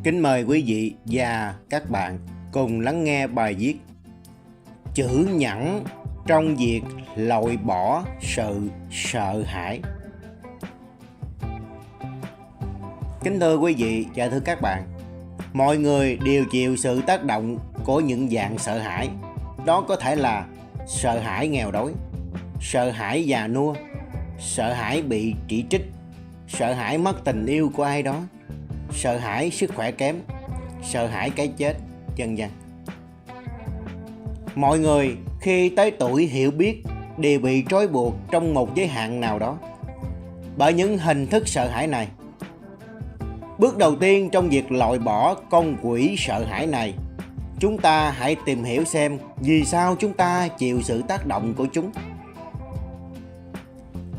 Kính mời quý vị và các bạn cùng lắng nghe bài viết Chữ nhẫn trong việc loại bỏ sự sợ hãi. Kính thưa quý vị và thưa các bạn, mọi người đều chịu sự tác động của những dạng sợ hãi. Đó có thể là sợ hãi nghèo đói, sợ hãi già nua, sợ hãi bị chỉ trích, sợ hãi mất tình yêu của ai đó, sợ hãi sức khỏe kém, sợ hãi cái chết, vân vân. Mọi người khi tới tuổi hiểu biết đều bị trói buộc trong một giới hạn nào đó bởi những hình thức sợ hãi này. Bước đầu tiên trong việc loại bỏ con quỷ sợ hãi này, chúng ta hãy tìm hiểu xem vì sao chúng ta chịu sự tác động của chúng.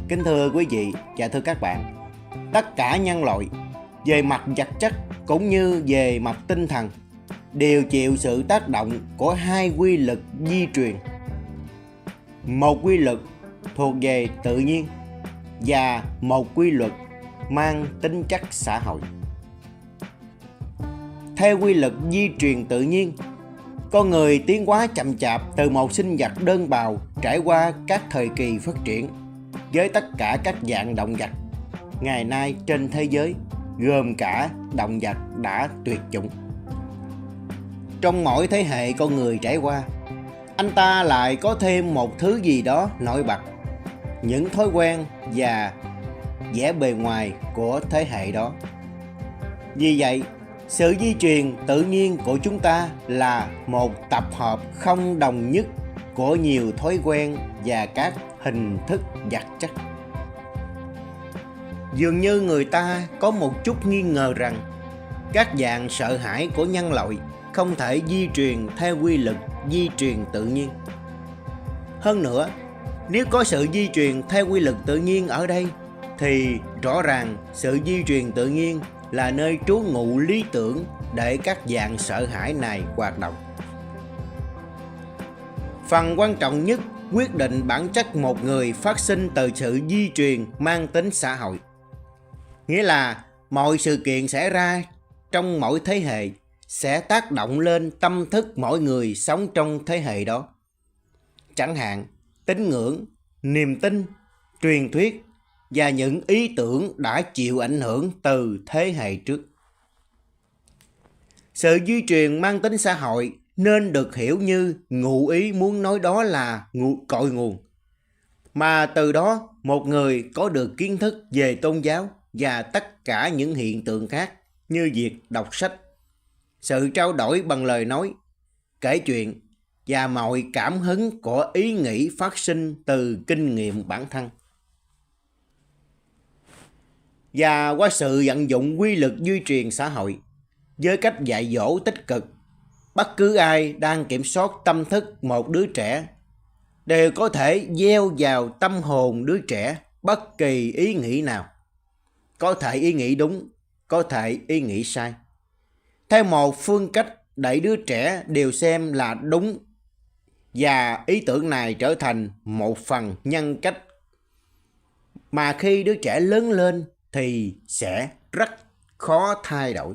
Kính thưa quý vị và thưa các bạn, tất cả nhân loại về mặt vật chất cũng như về mặt tinh thần đều chịu sự tác động của hai quy luật di truyền. Một quy luật thuộc về tự nhiên và một quy luật mang tính chất xã hội. Theo quy luật di truyền tự nhiên, con người tiến hóa chậm chạp từ một sinh vật đơn bào trải qua các thời kỳ phát triển với tất cả các dạng động vật ngày nay trên thế giới, gồm cả động vật đã tuyệt chủng. Trong mỗi thế hệ con người trải qua, anh ta lại có thêm một thứ gì đó nổi bật, những thói quen và vẻ bề ngoài của thế hệ đó. Vì vậy, sự di truyền tự nhiên của chúng ta là một tập hợp không đồng nhất của nhiều thói quen và các hình thức vật chất. Dường như người ta có một chút nghi ngờ rằng các dạng sợ hãi của nhân loại không thể di truyền theo quy luật di truyền tự nhiên. Hơn nữa, nếu có sự di truyền theo quy luật tự nhiên ở đây, thì rõ ràng sự di truyền tự nhiên là nơi trú ngụ lý tưởng để các dạng sợ hãi này hoạt động. Phần quan trọng nhất quyết định bản chất một người phát sinh từ sự di truyền mang tính xã hội. Nghĩa là mọi sự kiện xảy ra trong mỗi thế hệ sẽ tác động lên tâm thức mỗi người sống trong thế hệ đó. Chẳng hạn, tín ngưỡng, niềm tin, truyền thuyết và những ý tưởng đã chịu ảnh hưởng từ thế hệ trước. Sự di truyền mang tính xã hội nên được hiểu như ngụ ý muốn nói đó là cội nguồn, mà từ đó một người có được kiến thức về tôn giáo và tất cả những hiện tượng khác như việc đọc sách, sự trao đổi bằng lời nói, kể chuyện và mọi cảm hứng của ý nghĩ phát sinh từ kinh nghiệm bản thân. Và qua sự vận dụng quy luật di truyền xã hội với cách dạy dỗ tích cực, bất cứ ai đang kiểm soát tâm thức một đứa trẻ đều có thể gieo vào tâm hồn đứa trẻ bất kỳ ý nghĩ nào. Có thể ý nghĩ đúng, có thể ý nghĩ sai, theo một phương cách để đứa trẻ đều xem là đúng, và ý tưởng này trở thành một phần nhân cách mà khi đứa trẻ lớn lên thì sẽ rất khó thay đổi.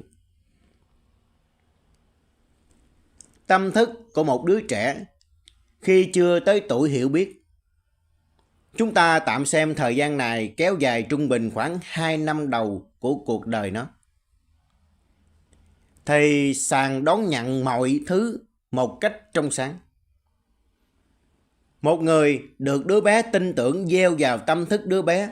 Tâm thức của một đứa trẻ khi chưa tới tuổi hiểu biết, chúng ta tạm xem thời gian này kéo dài trung bình khoảng 2 năm đầu của cuộc đời nó, thì sàng đón nhận mọi thứ một cách trong sáng. Một người được đứa bé tin tưởng gieo vào tâm thức đứa bé,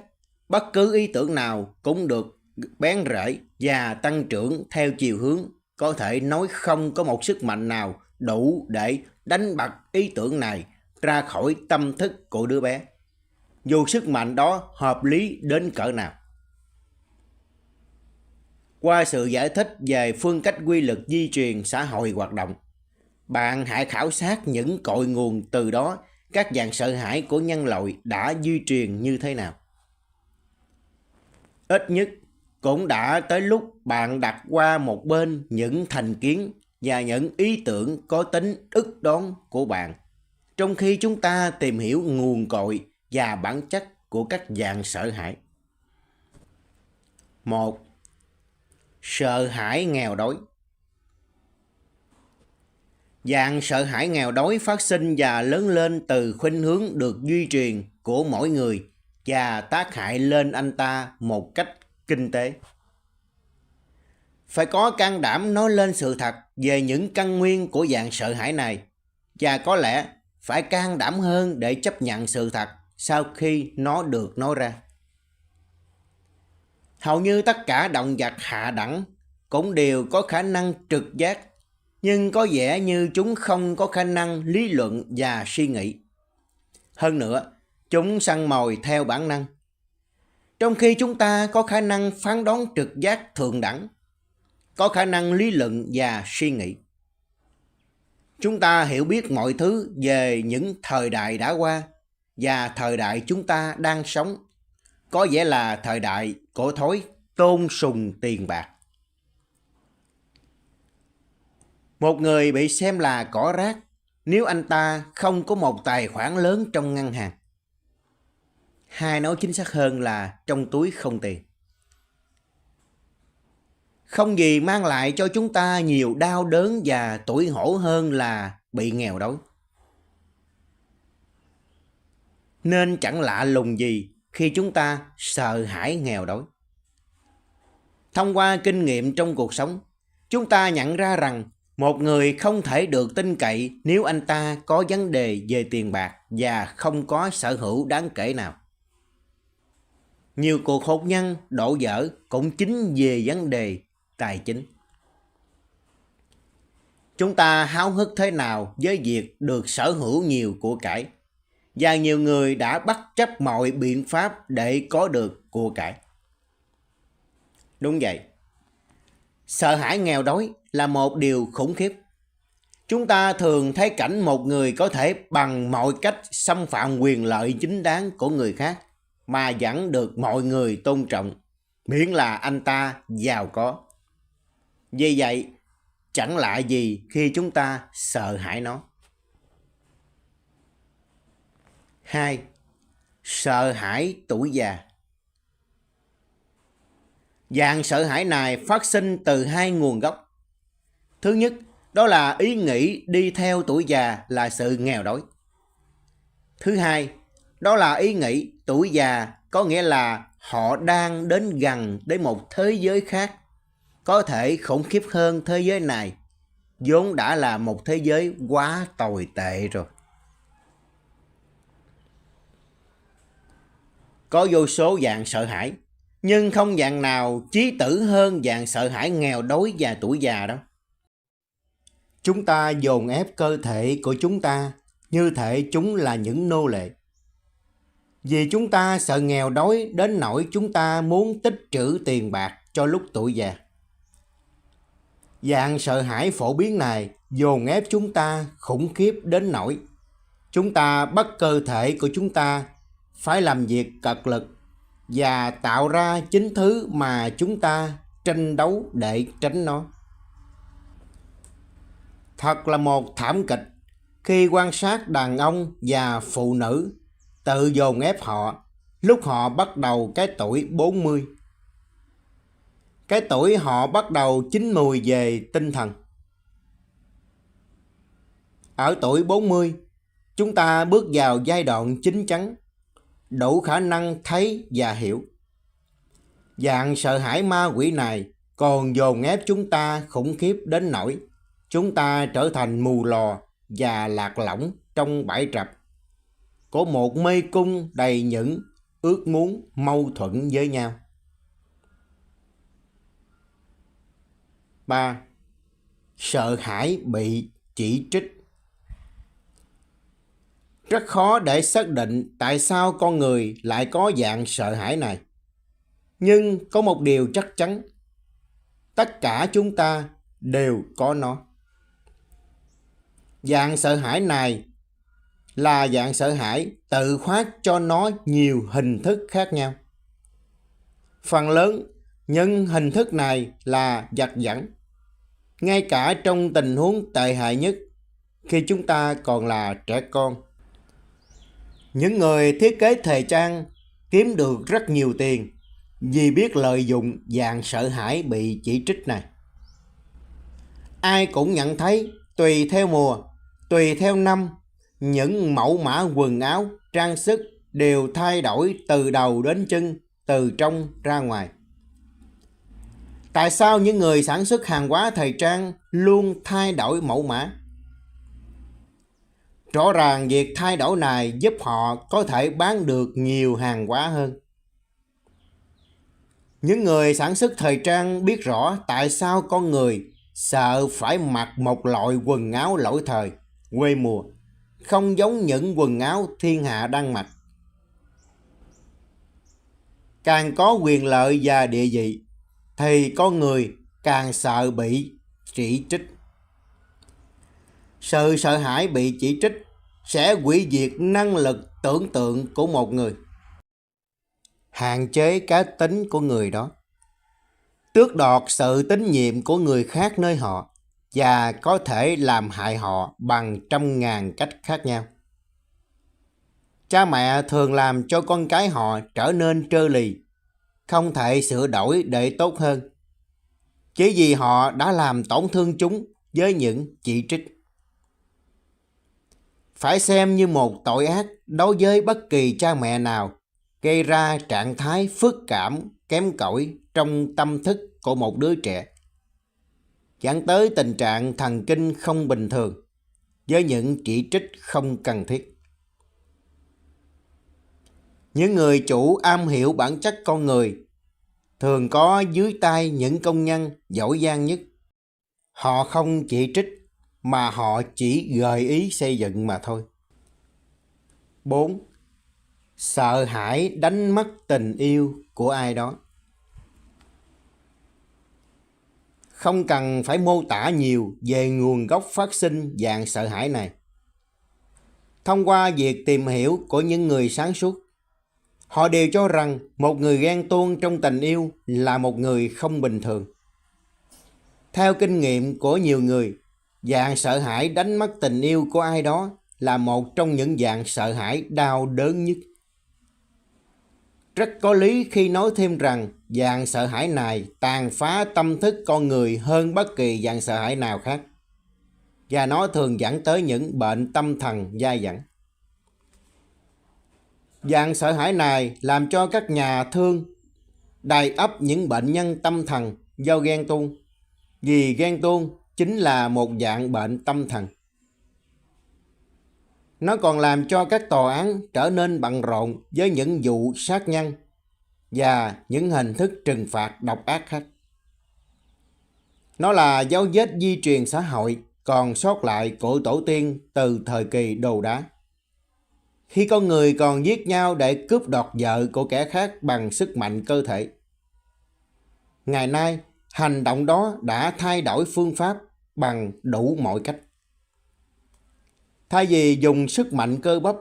bất cứ ý tưởng nào cũng được bén rễ và tăng trưởng theo chiều hướng có thể nói không có một sức mạnh nào đủ để đánh bật ý tưởng này ra khỏi tâm thức của đứa bé, dù sức mạnh đó hợp lý đến cỡ nào. Qua sự giải thích về phương cách quy luật di truyền xã hội hoạt động, bạn hãy khảo sát những cội nguồn từ đó các dạng sợ hãi của nhân loại đã di truyền như thế nào. Ít nhất cũng đã tới lúc bạn đặt qua một bên những thành kiến và những ý tưởng có tính ức đoán của bạn, trong khi chúng ta tìm hiểu nguồn cội và bản chất của các dạng sợ hãi. 1. Sợ hãi nghèo đói. Dạng sợ hãi nghèo đói phát sinh và lớn lên từ khuynh hướng được duy truyền của mỗi người và tác hại lên anh ta một cách kinh tế. Phải có can đảm nói lên sự thật về những căn nguyên của dạng sợ hãi này, và có lẽ phải can đảm hơn để chấp nhận sự thật sau khi nó được nói ra. Hầu như tất cả động vật hạ đẳng cũng đều có khả năng trực giác, nhưng có vẻ như chúng không có khả năng lý luận và suy nghĩ. Hơn nữa, chúng săn mồi theo bản năng, trong khi chúng ta có khả năng phán đoán trực giác thượng đẳng, có khả năng lý luận và suy nghĩ. Chúng ta hiểu biết mọi thứ về những thời đại đã qua và thời đại chúng ta đang sống, có vẻ là thời đại cổ thối tôn sùng tiền bạc. Một người bị xem là cỏ rác nếu anh ta không có một tài khoản lớn trong ngân hàng. Hay nói chính xác hơn là trong túi không tiền. Không gì mang lại cho chúng ta nhiều đau đớn và tủi hổ hơn là bị nghèo đói. Nên chẳng lạ lùng gì khi chúng ta sợ hãi nghèo đói. Thông qua kinh nghiệm trong cuộc sống, chúng ta nhận ra rằng một người không thể được tin cậy nếu anh ta có vấn đề về tiền bạc và không có sở hữu đáng kể nào. Nhiều cuộc hôn nhân đổ vỡ cũng chính về vấn đề tài chính. Chúng ta háo hức thế nào với việc được sở hữu nhiều của cải, và nhiều người đã bất chấp mọi biện pháp để có được của cải. Đúng vậy, sợ hãi nghèo đói là một điều khủng khiếp. Chúng ta thường thấy cảnh một người có thể bằng mọi cách xâm phạm quyền lợi chính đáng của người khác mà vẫn được mọi người tôn trọng, miễn là anh ta giàu có. Vì vậy, chẳng lạ gì khi chúng ta sợ hãi nó. 2. Sợ hãi tuổi già. Dạng sợ hãi này phát sinh từ hai nguồn gốc. Thứ nhất, đó là ý nghĩ đi theo tuổi già là sự nghèo đói. Thứ hai, đó là ý nghĩ tuổi già có nghĩa là họ đang đến gần đến một thế giới khác, có thể khủng khiếp hơn thế giới này, vốn đã là một thế giới quá tồi tệ rồi. Có vô số dạng sợ hãi, nhưng không dạng nào chí tử hơn dạng sợ hãi nghèo đói và tuổi già đâu. Chúng ta dồn ép cơ thể của chúng ta như thể chúng là những nô lệ. Vì chúng ta sợ nghèo đói đến nỗi chúng ta muốn tích trữ tiền bạc cho lúc tuổi già. Dạng sợ hãi phổ biến này dồn ép chúng ta khủng khiếp đến nỗi chúng ta bắt cơ thể của chúng ta phải làm việc cật lực và tạo ra chính thứ mà chúng ta tranh đấu để tránh nó. Thật là một thảm kịch khi quan sát đàn ông và phụ nữ tự dồn ép họ lúc họ bắt đầu cái tuổi 40. Cái tuổi họ bắt đầu chín mùi về tinh thần. Ở tuổi 40, chúng ta bước vào giai đoạn chín chắn, đủ khả năng thấy và hiểu. Dạng sợ hãi ma quỷ này còn dồn ép chúng ta khủng khiếp đến nỗi chúng ta trở thành mù lòa và lạc lõng trong bãi trập của một mê cung đầy những ước muốn mâu thuẫn với nhau. 3. Sợ hãi bị chỉ trích. Rất khó để xác định tại sao con người lại có dạng sợ hãi này. Nhưng có một điều chắc chắn, tất cả chúng ta đều có nó. Dạng sợ hãi này là dạng sợ hãi tự khoác cho nó nhiều hình thức khác nhau. Phần lớn những hình thức này là vặt vãnh, ngay cả trong tình huống tệ hại nhất khi chúng ta còn là trẻ con. Những người thiết kế thời trang kiếm được rất nhiều tiền vì biết lợi dụng dạng sợ hãi bị chỉ trích này. Ai cũng nhận thấy tùy theo mùa, tùy theo năm, những mẫu mã quần áo, trang sức đều thay đổi từ đầu đến chân, từ trong ra ngoài. Tại sao những người sản xuất hàng hóa thời trang luôn thay đổi mẫu mã? Rõ ràng việc thay đổi này giúp họ có thể bán được nhiều hàng hóa hơn. Những người sản xuất thời trang biết rõ tại sao con người sợ phải mặc một loại quần áo lỗi thời, quê mùa, không giống những quần áo thiên hạ đang mặc. Càng có quyền lợi và địa vị, thì con người càng sợ bị chỉ trích. Sự sợ hãi bị chỉ trích sẽ hủy diệt năng lực tưởng tượng của một người, hạn chế cá tính của người đó, tước đoạt sự tín nhiệm của người khác nơi họ và có thể làm hại họ bằng trăm ngàn cách khác nhau. Cha mẹ thường làm cho con cái họ trở nên trơ lì, không thể sửa đổi để tốt hơn, chỉ vì họ đã làm tổn thương chúng với những chỉ trích. Phải xem như một tội ác đối với bất kỳ cha mẹ nào gây ra trạng thái phức cảm kém cỏi trong tâm thức của một đứa trẻ, dẫn tới tình trạng thần kinh không bình thường với những chỉ trích không cần thiết. Những người chủ am hiểu bản chất con người thường có dưới tay những công nhân giỏi giang nhất. Họ không chỉ trích mà họ chỉ gợi ý xây dựng mà thôi. 4. Sợ hãi đánh mất tình yêu của ai đó. Không cần phải mô tả nhiều về nguồn gốc phát sinh dạng sợ hãi này. Thông qua việc tìm hiểu của những người sáng suốt, họ đều cho rằng một người ghen tuông trong tình yêu là một người không bình thường. Theo kinh nghiệm của nhiều người, dạng sợ hãi đánh mất tình yêu của ai đó là một trong những dạng sợ hãi đau đớn nhất. Rất có lý khi nói thêm rằng dạng sợ hãi này tàn phá tâm thức con người hơn bất kỳ dạng sợ hãi nào khác, và nó thường dẫn tới những bệnh tâm thần dai dẳng. Dạng sợ hãi này làm cho các nhà thương đầy ắp những bệnh nhân tâm thần do ghen tuông, vì ghen tuông chính là một dạng bệnh tâm thần. Nó còn làm cho các tòa án trở nên bận rộn với những vụ sát nhân và những hình thức trừng phạt độc ác khác. Nó là dấu vết di truyền xã hội còn sót lại của tổ tiên từ thời kỳ đồ đá, khi con người còn giết nhau để cướp đoạt vợ của kẻ khác bằng sức mạnh cơ thể. Ngày nay, hành động đó đã thay đổi phương pháp bằng đủ mọi cách. Thay vì dùng sức mạnh cơ bắp,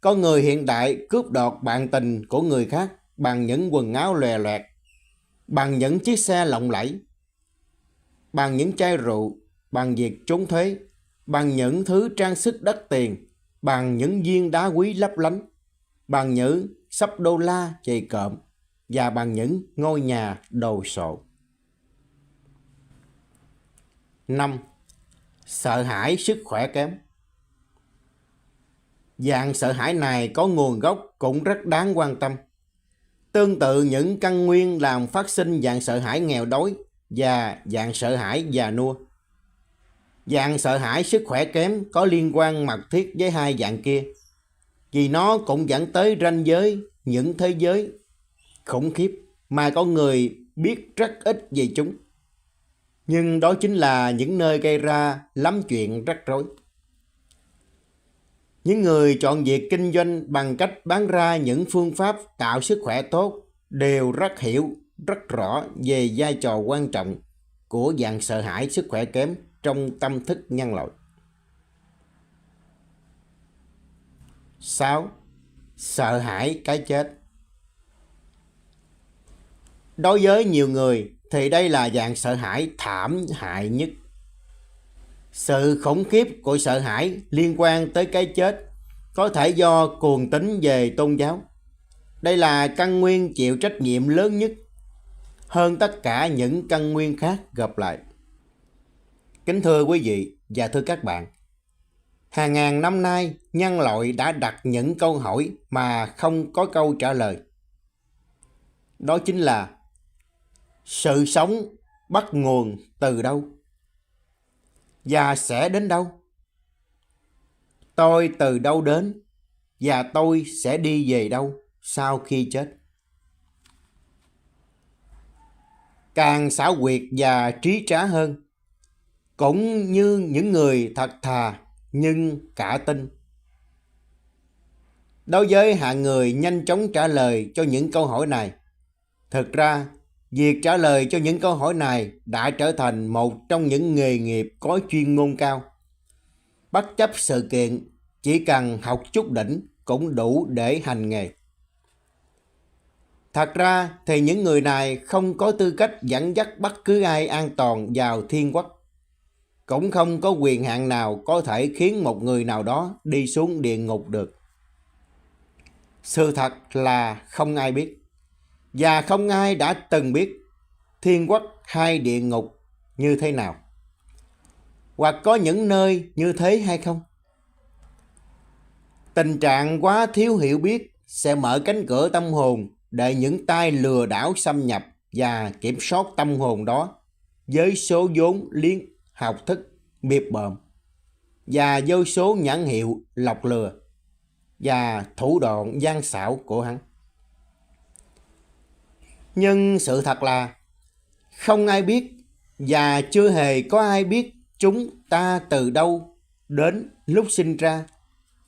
con người hiện đại cướp đoạt bạn tình của người khác bằng những quần áo lòe loẹt, bằng những chiếc xe lộng lẫy, bằng những chai rượu, bằng việc trốn thuế, bằng những thứ trang sức đắt tiền, bằng những viên đá quý lấp lánh, bằng những xấp đô la chày cộm và bằng những ngôi nhà đồ sộ. 5. Sợ hãi sức khỏe kém. Dạng sợ hãi này có nguồn gốc cũng rất đáng quan tâm. Tương tự những căn nguyên làm phát sinh dạng sợ hãi nghèo đói và dạng sợ hãi già nua, dạng sợ hãi sức khỏe kém có liên quan mật thiết với hai dạng kia, vì nó cũng dẫn tới ranh giới những thế giới khủng khiếp mà con người biết rất ít về chúng. Nhưng đó chính là những nơi gây ra lắm chuyện rắc rối. Những người chọn việc kinh doanh bằng cách bán ra những phương pháp tạo sức khỏe tốt đều rất hiểu, rất rõ về vai trò quan trọng của dạng sợ hãi sức khỏe kém trong tâm thức nhân loại. 6. Sợ hãi cái chết. Đối với nhiều người thì đây là dạng sợ hãi thảm hại nhất. Sự khủng khiếp của sợ hãi liên quan tới cái chết có thể do cuồng tín về tôn giáo. Đây là căn nguyên chịu trách nhiệm lớn nhất hơn tất cả những căn nguyên khác gộp lại. Kính thưa quý vị và thưa các bạn, hàng ngàn năm nay nhân loại đã đặt những câu hỏi mà không có câu trả lời. Đó chính là sự sống bắt nguồn từ đâu và sẽ đến đâu? Tôi từ đâu đến và tôi sẽ đi về đâu sau khi chết? Càng xảo quyệt và trí trá hơn, cũng như những người thật thà nhưng cả tin. Đối với hạng người nhanh chóng trả lời cho những câu hỏi này, thực ra việc trả lời cho những câu hỏi này đã trở thành một trong những nghề nghiệp có chuyên môn cao. Bất chấp sự kiện, chỉ cần học chút đỉnh cũng đủ để hành nghề. Thật ra thì những người này không có tư cách dẫn dắt bất cứ ai an toàn vào thiên quốc. Cũng không có quyền hạn nào có thể khiến một người nào đó đi xuống địa ngục được. Sự thật là không ai biết. Và không ai đã từng biết thiên quốc hay địa ngục như thế nào. Hoặc có những nơi như thế hay không? Tình trạng quá thiếu hiểu biết sẽ mở cánh cửa tâm hồn để những tay lừa đảo xâm nhập và kiểm soát tâm hồn đó với số vốn liếng học thức biệt bợm và vô số nhãn hiệu lọc lừa và thủ đoạn gian xảo của hắn. Nhưng sự thật là không ai biết và chưa hề có ai biết chúng ta từ đâu đến lúc sinh ra,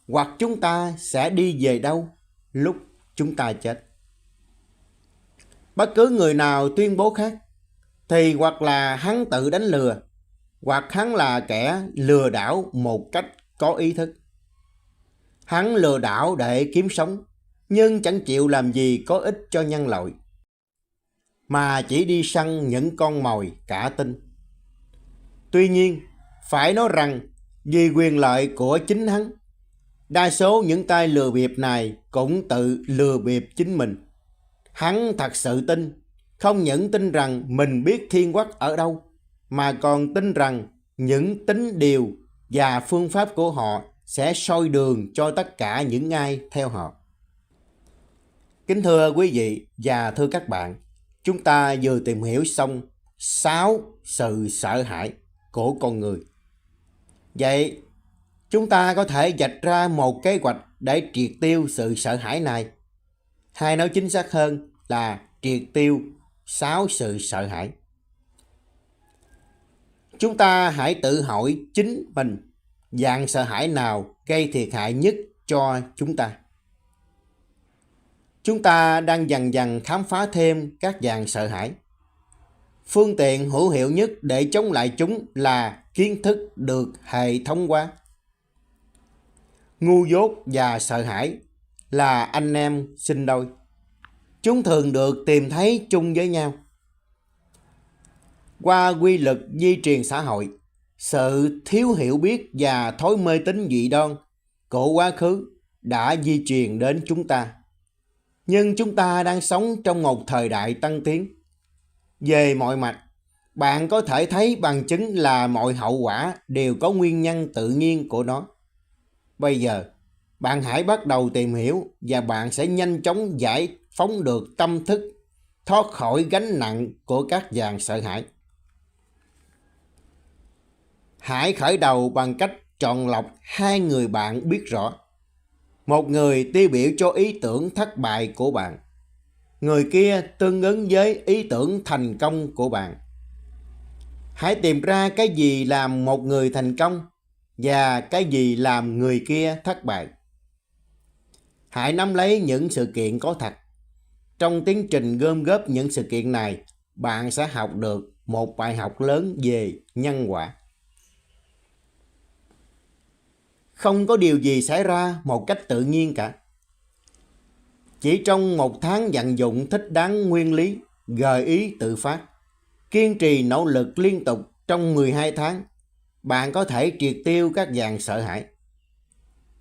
hoặc chúng ta sẽ đi về đâu lúc chúng ta chết. Bất cứ người nào tuyên bố khác thì hoặc là hắn tự đánh lừa, hoặc hắn là kẻ lừa đảo một cách có ý thức. Hắn lừa đảo để kiếm sống, nhưng chẳng chịu làm gì có ích cho nhân loại, mà chỉ đi săn những con mồi cả tin. Tuy nhiên, phải nói rằng vì quyền lợi của chính hắn, đa số những tay lừa bịp này cũng tự lừa bịp chính mình. Hắn thật sự tin, không những tin rằng mình biết thiên quốc ở đâu, mà còn tin rằng những tín điều và phương pháp của họ sẽ soi đường cho tất cả những ai theo họ. Kính thưa quý vị và thưa các bạn, chúng ta vừa tìm hiểu xong 6 sự sợ hãi của con người. Vậy chúng ta có thể vạch ra một kế hoạch để triệt tiêu sự sợ hãi này, hay nói chính xác hơn là triệt tiêu 6 sự sợ hãi. Chúng ta hãy tự hỏi chính mình, dạng sợ hãi nào gây thiệt hại nhất cho chúng ta. Chúng ta đang dần dần khám phá thêm các dạng sợ hãi. Phương tiện hữu hiệu nhất để chống lại chúng là kiến thức được hệ thống hóa. Ngu dốt và sợ hãi là anh em sinh đôi. Chúng thường được tìm thấy chung với nhau. Qua quy luật di truyền xã hội, sự thiếu hiểu biết và thói mê tín dị đoan của quá khứ đã di truyền đến chúng ta. Nhưng chúng ta đang sống trong một thời đại tân tiến. Về mọi mặt, bạn có thể thấy bằng chứng là mọi hậu quả đều có nguyên nhân tự nhiên của nó. Bây giờ, bạn hãy bắt đầu tìm hiểu và bạn sẽ nhanh chóng giải phóng được tâm thức, thoát khỏi gánh nặng của các dạng sợ hãi. Hãy khởi đầu bằng cách chọn lọc 2 người bạn biết rõ. Một người tiêu biểu cho ý tưởng thất bại của bạn. Người kia tương ứng với ý tưởng thành công của bạn. Hãy tìm ra cái gì làm một người thành công và cái gì làm người kia thất bại. Hãy nắm lấy những sự kiện có thật. Trong tiến trình gom góp những sự kiện này, bạn sẽ học được một bài học lớn về nhân quả. Không có điều gì xảy ra một cách tự nhiên cả. Chỉ trong 1 tháng vận dụng thích đáng nguyên lý, gợi ý tự phát, kiên trì nỗ lực liên tục trong 12 tháng, bạn có thể triệt tiêu các dạng sợ hãi.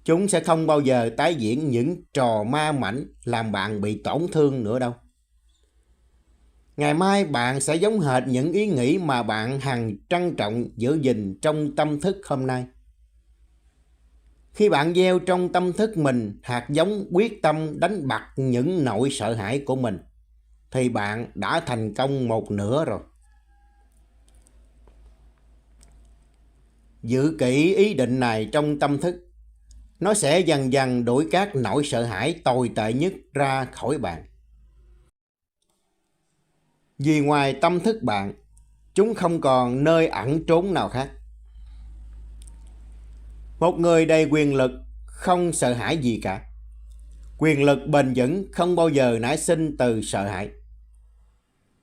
Chúng sẽ không bao giờ tái diễn những trò ma mảnh làm bạn bị tổn thương nữa đâu. Ngày mai bạn sẽ giống hệt những ý nghĩ mà bạn hằng trân trọng giữ gìn trong tâm thức hôm nay. Khi bạn gieo trong tâm thức mình hạt giống quyết tâm đánh bật những nỗi sợ hãi của mình, thì bạn đã thành công một nửa rồi. Giữ kỹ ý định này trong tâm thức. Nó sẽ dần dần đuổi các nỗi sợ hãi tồi tệ nhất ra khỏi bạn. Vì ngoài tâm thức bạn, chúng không còn nơi ẩn trốn nào khác. Một người đầy quyền lực không sợ hãi gì cả. Quyền lực bền vững không bao giờ nảy sinh từ sợ hãi.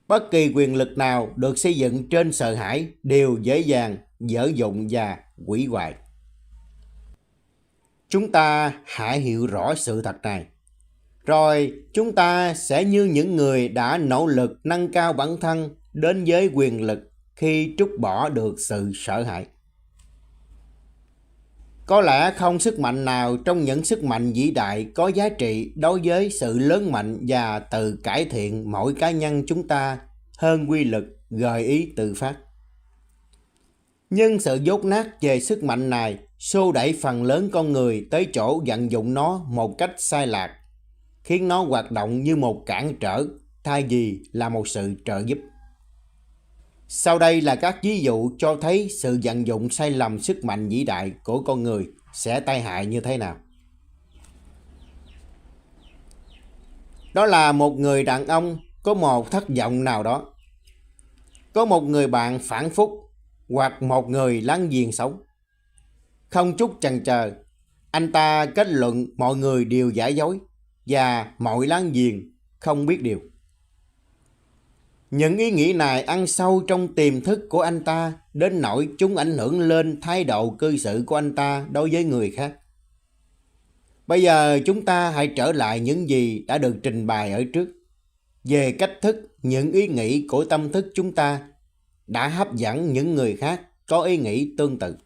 Bất kỳ quyền lực nào được xây dựng trên sợ hãi đều dễ dàng dở dụng và hủy hoại. Chúng ta hãy hiểu rõ sự thật này, rồi chúng ta sẽ như những người đã nỗ lực nâng cao bản thân đến với quyền lực khi trút bỏ được sự sợ hãi. Có lẽ không sức mạnh nào trong những sức mạnh vĩ đại có giá trị đối với sự lớn mạnh và tự cải thiện mỗi cá nhân chúng ta hơn quy lực gợi ý tự phát. Nhưng sự dốt nát về sức mạnh này xô đẩy phần lớn con người tới chỗ vận dụng nó một cách sai lạc, khiến nó hoạt động như một cản trở thay vì là một sự trợ giúp. Sau đây là các ví dụ cho thấy sự vận dụng sai lầm sức mạnh vĩ đại của con người sẽ tai hại như thế nào. Đó là một người đàn ông có một thất vọng nào đó. Có một người bạn phản phúc hoặc một người láng giềng xấu. Không chút chần chờ, anh ta kết luận mọi người đều giả dối và mọi láng giềng không biết điều. Những ý nghĩ này ăn sâu trong tiềm thức của anh ta đến nỗi chúng ảnh hưởng lên thái độ cư xử của anh ta đối với người khác. Bây giờ chúng ta hãy trở lại những gì đã được trình bày ở trước về cách thức những ý nghĩ của tâm thức chúng ta đã hấp dẫn những người khác có ý nghĩ tương tự.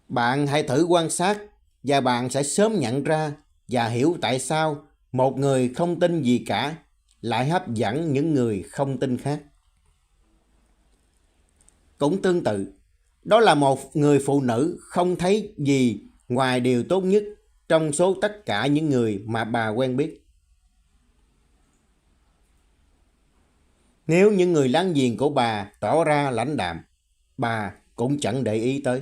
Bạn hãy thử quan sát và bạn sẽ sớm nhận ra và hiểu tại sao một người không tin gì cả lại hấp dẫn những người không tin khác. Cũng tương tự, đó là một người phụ nữ không thấy gì ngoài điều tốt nhất trong số tất cả những người mà bà quen biết. Nếu những người láng giềng của bà tỏ ra lãnh đạm, bà cũng chẳng để ý tới.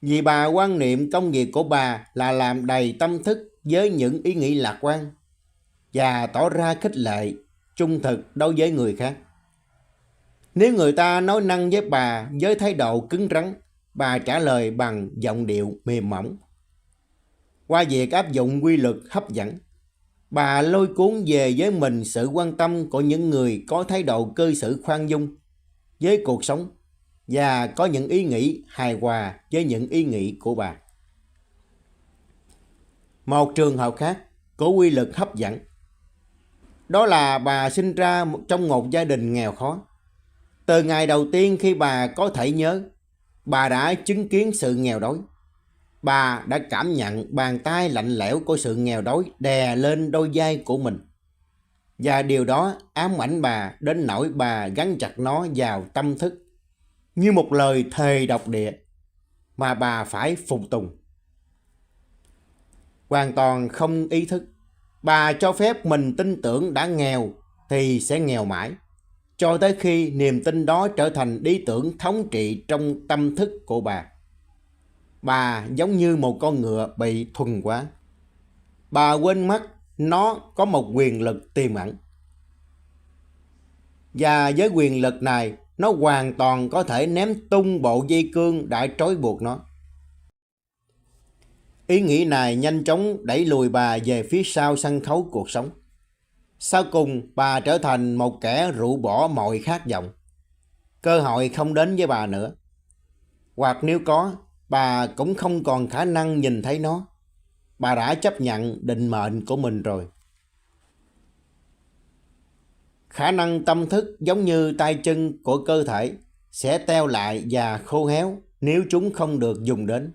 Vì bà quan niệm công việc của bà là làm đầy tâm thức với những ý nghĩ lạc quan và tỏ ra khích lệ, trung thực đối với người khác. Nếu người ta nói năng với bà với thái độ cứng rắn, bà trả lời bằng giọng điệu mềm mỏng. Qua việc áp dụng quy luật hấp dẫn, bà lôi cuốn về với mình sự quan tâm của những người có thái độ cư xử khoan dung với cuộc sống và có những ý nghĩ hài hòa với những ý nghĩ của bà. Một trường hợp khác của quy luật hấp dẫn, đó là bà sinh ra trong một gia đình nghèo khó. Từ ngày đầu tiên khi bà có thể nhớ, bà đã chứng kiến sự nghèo đói. Bà đã cảm nhận bàn tay lạnh lẽo của sự nghèo đói đè lên đôi vai của mình. Và điều đó ám ảnh bà đến nỗi bà gắn chặt nó vào tâm thức, như một lời thề độc địa mà bà phải phục tùng. Hoàn toàn không ý thức, bà cho phép mình tin tưởng đã nghèo thì sẽ nghèo mãi, cho tới khi niềm tin đó trở thành lý tưởng thống trị trong tâm thức của bà. Bà giống như một con ngựa bị thuần hóa. Bà quên mất nó có một quyền lực tiềm ẩn. Và với quyền lực này, nó hoàn toàn có thể ném tung bộ dây cương đã trói buộc nó. Ý nghĩ này nhanh chóng đẩy lùi bà về phía sau sân khấu cuộc sống. Sau cùng, bà trở thành một kẻ rũ bỏ mọi khát vọng. Cơ hội không đến với bà nữa. Hoặc nếu có, bà cũng không còn khả năng nhìn thấy nó. Bà đã chấp nhận định mệnh của mình rồi. Khả năng tâm thức giống như tay chân của cơ thể sẽ teo lại và khô héo nếu chúng không được dùng đến.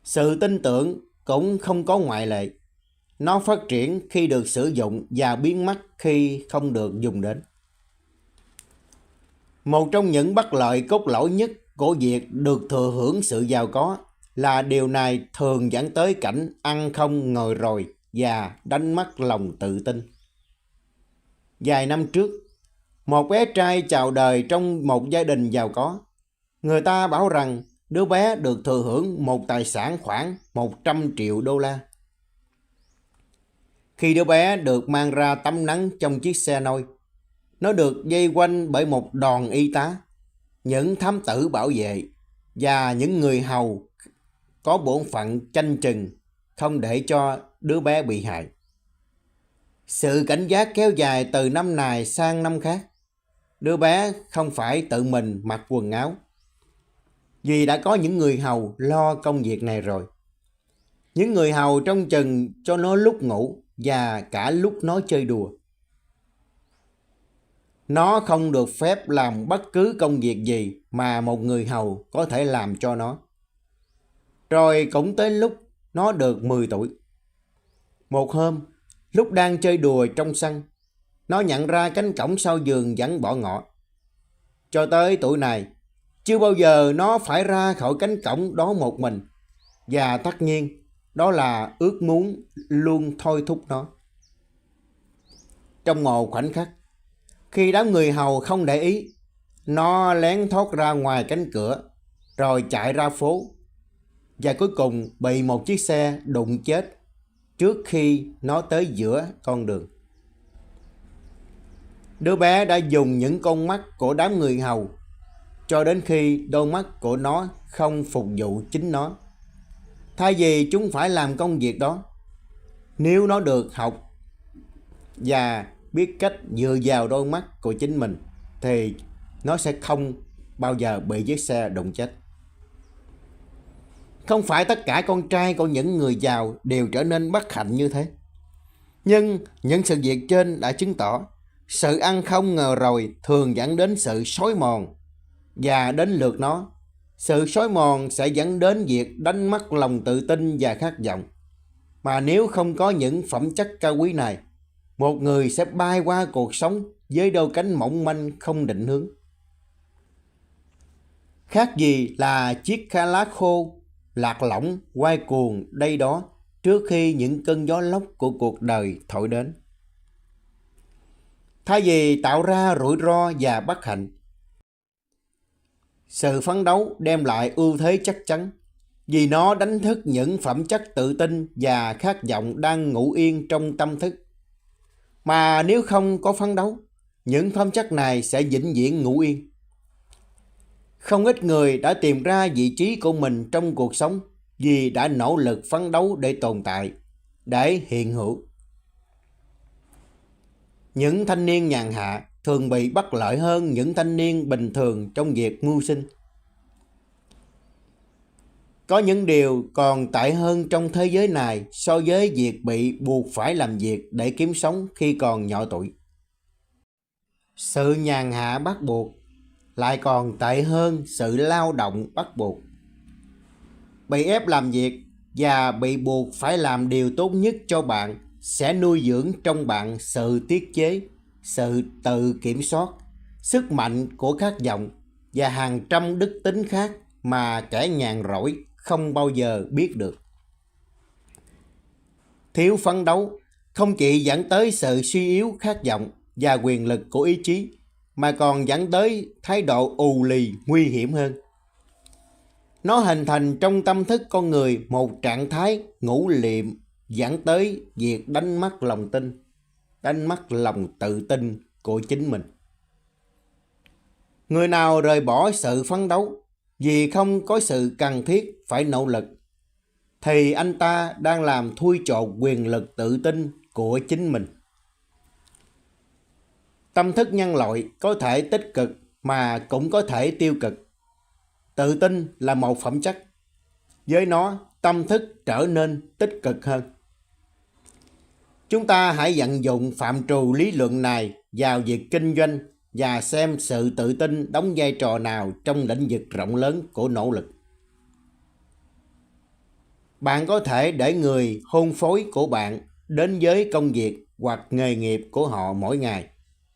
Sự tin tưởng cũng không có ngoại lệ. Nó phát triển khi được sử dụng và biến mất khi không được dùng đến. Một trong những bất lợi cốt lõi nhất của việc được thừa hưởng sự giàu có là điều này thường dẫn tới cảnh ăn không ngồi rồi và đánh mất lòng tự tin. Vài năm trước, một bé trai chào đời trong một gia đình giàu có. Người ta bảo rằng đứa bé được thừa hưởng một tài sản khoảng 100 triệu đô la. Khi đứa bé được mang ra tắm nắng trong chiếc xe nôi, nó được vây quanh bởi một đoàn y tá, những thám tử bảo vệ và những người hầu có bổn phận canh chừng không để cho đứa bé bị hại. Sự cảnh giác kéo dài từ năm này sang năm khác. Đứa bé không phải tự mình mặc quần áo, vì đã có những người hầu lo công việc này rồi. Những người hầu trông chừng cho nó lúc ngủ và cả lúc nó chơi đùa. Nó không được phép làm bất cứ công việc gì mà một người hầu có thể làm cho nó. Rồi cũng tới lúc nó được 10 tuổi. Một hôm, lúc đang chơi đùa trong sân, nó nhận ra cánh cổng sau giường vẫn bỏ ngỏ. Cho tới tuổi này, chưa bao giờ nó phải ra khỏi cánh cổng đó một mình. Và tất nhiên, đó là ước muốn luôn thôi thúc nó. Trong một khoảnh khắc, khi đám người hầu không để ý, nó lén thoát ra ngoài cánh cửa, rồi chạy ra phố. Và cuối cùng bị một chiếc xe đụng chết trước khi nó tới giữa con đường. Đứa bé đã dùng những con mắt của đám người hầu cho đến khi đôi mắt của nó không phục vụ chính nó. Thay vì chúng phải làm công việc đó, nếu nó được học và biết cách dựa vào đôi mắt của chính mình thì nó sẽ không bao giờ bị chiếc xe đụng chết. Không phải tất cả con trai của những người giàu đều trở nên bất hạnh như thế. Nhưng những sự việc trên đã chứng tỏ sự ăn không ngờ rồi thường dẫn đến sự xói mòn, và đến lượt nó, sự xói mòn sẽ dẫn đến việc đánh mất lòng tự tin và khát vọng. Mà nếu không có những phẩm chất cao quý này, một người sẽ bay qua cuộc sống với đôi cánh mỏng manh không định hướng. Khác gì là chiếc kha lá khô, lạc lõng, quay cuồng đây đó trước khi những cơn gió lốc của cuộc đời thổi đến. Thay vì tạo ra rủi ro và bất hạnh, sự phấn đấu đem lại ưu thế chắc chắn, vì nó đánh thức những phẩm chất tự tin và khát vọng đang ngủ yên trong tâm thức. Mà nếu không có phấn đấu, những phẩm chất này sẽ vĩnh viễn ngủ yên. Không ít người đã tìm ra vị trí của mình trong cuộc sống vì đã nỗ lực phấn đấu để tồn tại, để hiện hữu. Những thanh niên nhàn hạ thường bị bất lợi hơn những thanh niên bình thường trong việc mưu sinh. Có những điều còn tệ hơn trong thế giới này so với việc bị buộc phải làm việc để kiếm sống khi còn nhỏ tuổi. Sự nhàn hạ bắt buộc lại còn tệ hơn sự lao động bắt buộc. Bị ép làm việc và bị buộc phải làm điều tốt nhất cho bạn sẽ nuôi dưỡng trong bạn sự tiết chế, sự tự kiểm soát, sức mạnh của khát vọng và hàng trăm đức tính khác mà kẻ nhàn rỗi không bao giờ biết được. Thiếu phấn đấu không chỉ dẫn tới sự suy yếu khát vọng và quyền lực của ý chí, mà còn dẫn tới thái độ ù lì nguy hiểm hơn. Nó hình thành trong tâm thức con người một trạng thái ngủ liệm, dẫn tới việc đánh mất lòng tin, đánh mất lòng tự tin của chính mình. Người nào rời bỏ sự phấn đấu vì không có sự cần thiết phải nỗ lực, thì anh ta đang làm thui chột quyền lực tự tin của chính mình. Tâm thức nhân loại có thể tích cực mà cũng có thể tiêu cực. Tự tin là một phẩm chất. Với nó, tâm thức trở nên tích cực hơn. Chúng ta hãy vận dụng phạm trù lý luận này vào việc kinh doanh và xem sự tự tin đóng vai trò nào trong lĩnh vực rộng lớn của nỗ lực. Bạn có thể để người hôn phối của bạn đến với công việc hoặc nghề nghiệp của họ mỗi ngày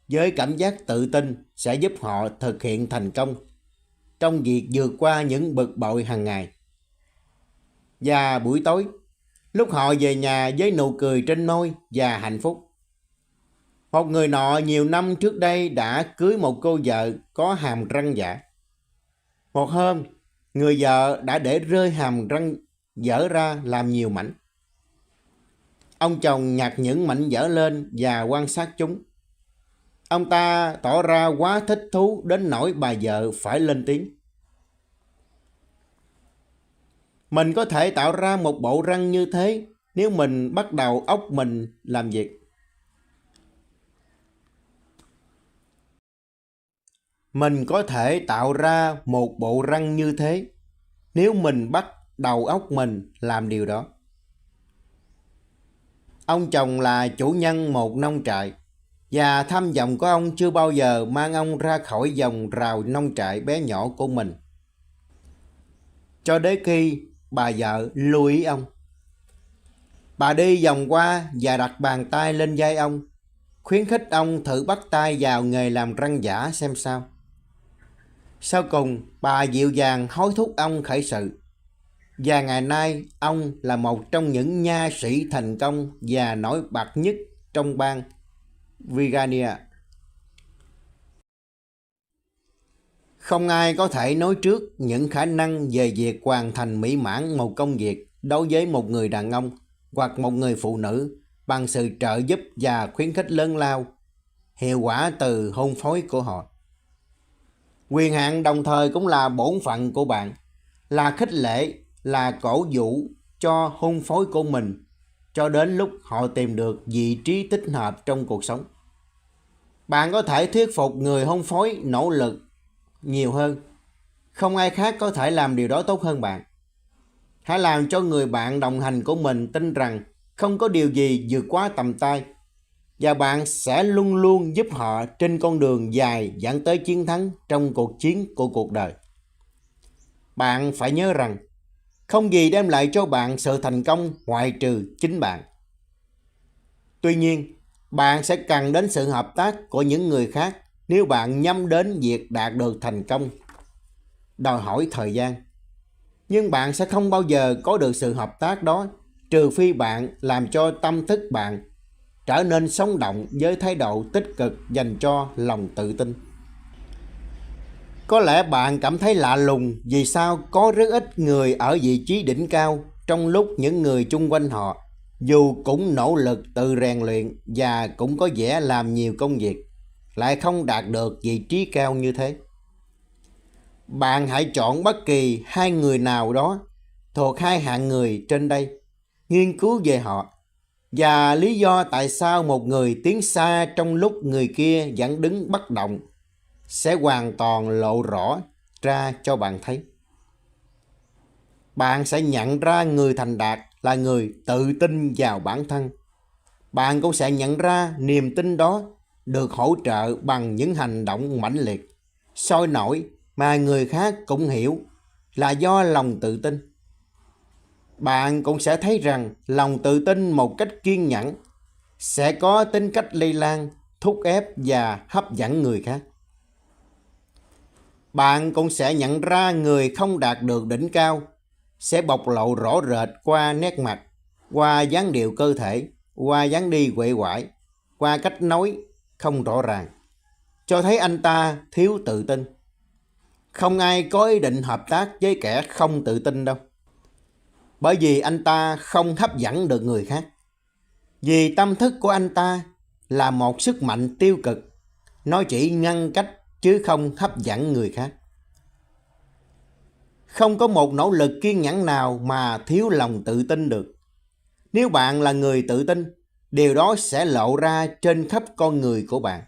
với cảm giác tự tin sẽ giúp họ thực hiện thành công trong việc vượt qua những bực bội hàng ngày. Và buổi tối, lúc họ về nhà với nụ cười trên môi và hạnh phúc. Một người nọ nhiều năm trước đây đã cưới một cô vợ có hàm răng giả. Một hôm, người vợ đã để rơi hàm răng vỡ ra làm nhiều mảnh. Ông chồng nhặt những mảnh vỡ lên và quan sát chúng. Ông ta tỏ ra quá thích thú đến nỗi bà vợ phải lên tiếng. Mình có thể tạo ra một bộ răng như thế nếu mình bắt đầu óc mình làm việc. Mình có thể tạo ra một bộ răng như thế nếu mình bắt đầu óc mình làm điều đó. Ông chồng là chủ nhân một nông trại và tham vọng của ông chưa bao giờ mang ông ra khỏi vòng rào nông trại bé nhỏ của mình. Cho đến khi bà vợ lưu ý ông. Bà đi vòng qua và đặt bàn tay lên vai ông, khuyến khích ông thử bắt tay vào nghề làm răng giả xem sao. Sau cùng, bà dịu dàng hối thúc ông khởi sự. Và ngày nay, ông là một trong những nha sĩ thành công và nổi bật nhất trong bang Virginia. Không ai có thể nói trước những khả năng về việc hoàn thành mỹ mãn một công việc đối với một người đàn ông hoặc một người phụ nữ bằng sự trợ giúp và khuyến khích lớn lao, hiệu quả từ hôn phối của họ. Quyền hạn đồng thời cũng là bổn phận của bạn, là khích lệ, là cổ vũ cho hôn phối của mình cho đến lúc họ tìm được vị trí thích hợp trong cuộc sống. Bạn có thể thuyết phục người hôn phối nỗ lực nhiều hơn. Không ai khác có thể làm điều đó tốt hơn bạn. Hãy làm cho người bạn đồng hành của mình tin rằng không có điều gì vượt quá tầm tay, và bạn sẽ luôn luôn giúp họ trên con đường dài dẫn tới chiến thắng trong cuộc chiến của cuộc đời. Bạn phải nhớ rằng không gì đem lại cho bạn sự thành công ngoại trừ chính bạn. Tuy nhiên, bạn sẽ cần đến sự hợp tác của những người khác nếu bạn nhắm đến việc đạt được thành công, đòi hỏi thời gian. Nhưng bạn sẽ không bao giờ có được sự hợp tác đó trừ phi bạn làm cho tâm thức bạn trở nên sống động với thái độ tích cực dành cho lòng tự tin. Có lẽ bạn cảm thấy lạ lùng vì sao có rất ít người ở vị trí đỉnh cao trong lúc những người chung quanh họ, dù cũng nỗ lực tự rèn luyện và cũng có vẻ làm nhiều công việc, lại không đạt được vị trí cao như thế. Bạn hãy chọn bất kỳ hai người nào đó thuộc hai hạng người trên đây, nghiên cứu về họ và lý do tại sao một người tiến xa trong lúc người kia vẫn đứng bất động sẽ hoàn toàn lộ rõ ra cho bạn thấy. Bạn sẽ nhận ra người thành đạt là người tự tin vào bản thân. Bạn cũng sẽ nhận ra niềm tin đó được hỗ trợ bằng những hành động mãnh liệt, sôi nổi mà người khác cũng hiểu là do lòng tự tin. Bạn cũng sẽ thấy rằng lòng tự tin một cách kiên nhẫn sẽ có tính cách lây lan, thúc ép và hấp dẫn người khác. Bạn cũng sẽ nhận ra người không đạt được đỉnh cao sẽ bộc lộ rõ rệt qua nét mặt, qua dáng điệu cơ thể, qua dáng đi uể oải, qua cách nói không rõ ràng, cho thấy anh ta thiếu tự tin. Không ai có ý định hợp tác với kẻ không tự tin đâu, bởi vì anh ta không hấp dẫn được người khác. Vì tâm thức của anh ta là một sức mạnh tiêu cực, nó chỉ ngăn cách chứ không hấp dẫn người khác. Không có một nỗ lực kiên nhẫn nào mà thiếu lòng tự tin được. Nếu bạn là người tự tin, điều đó sẽ lộ ra trên khắp con người của bạn.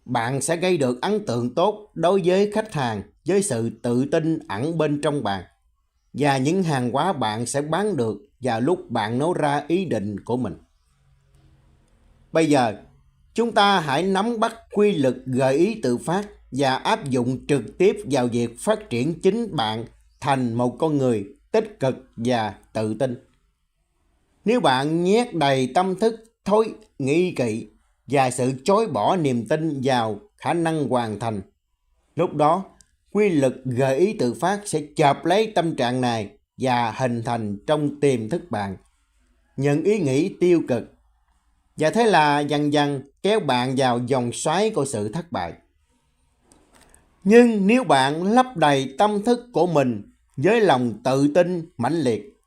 Bạn sẽ gây được ấn tượng tốt đối với khách hàng với sự tự tin ẩn bên trong bạn, và những hàng hóa bạn sẽ bán được vào lúc bạn nói ra ý định của mình. Bây giờ, chúng ta hãy nắm bắt quy luật gợi ý tự phát và áp dụng trực tiếp vào việc phát triển chính bạn thành một con người tích cực và tự tin. Nếu bạn nhét đầy tâm thức thói nghi kỵ và sự chối bỏ niềm tin vào khả năng hoàn thành, lúc đó quy luật gợi ý tự phát sẽ chộp lấy tâm trạng này và hình thành trong tiềm thức bạn những ý nghĩ tiêu cực, và thế là dần dần kéo bạn vào vòng xoáy của sự thất bại. Nhưng nếu bạn lấp đầy tâm thức của mình với lòng tự tin mãnh liệt,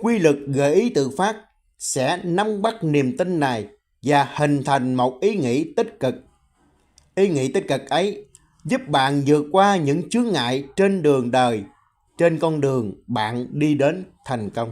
quy luật gợi ý tự phát sẽ nắm bắt niềm tin này và hình thành một ý nghĩ tích cực. Ý nghĩ tích cực ấy giúp bạn vượt qua những chướng ngại trên đường đời, trên con đường bạn đi đến thành công.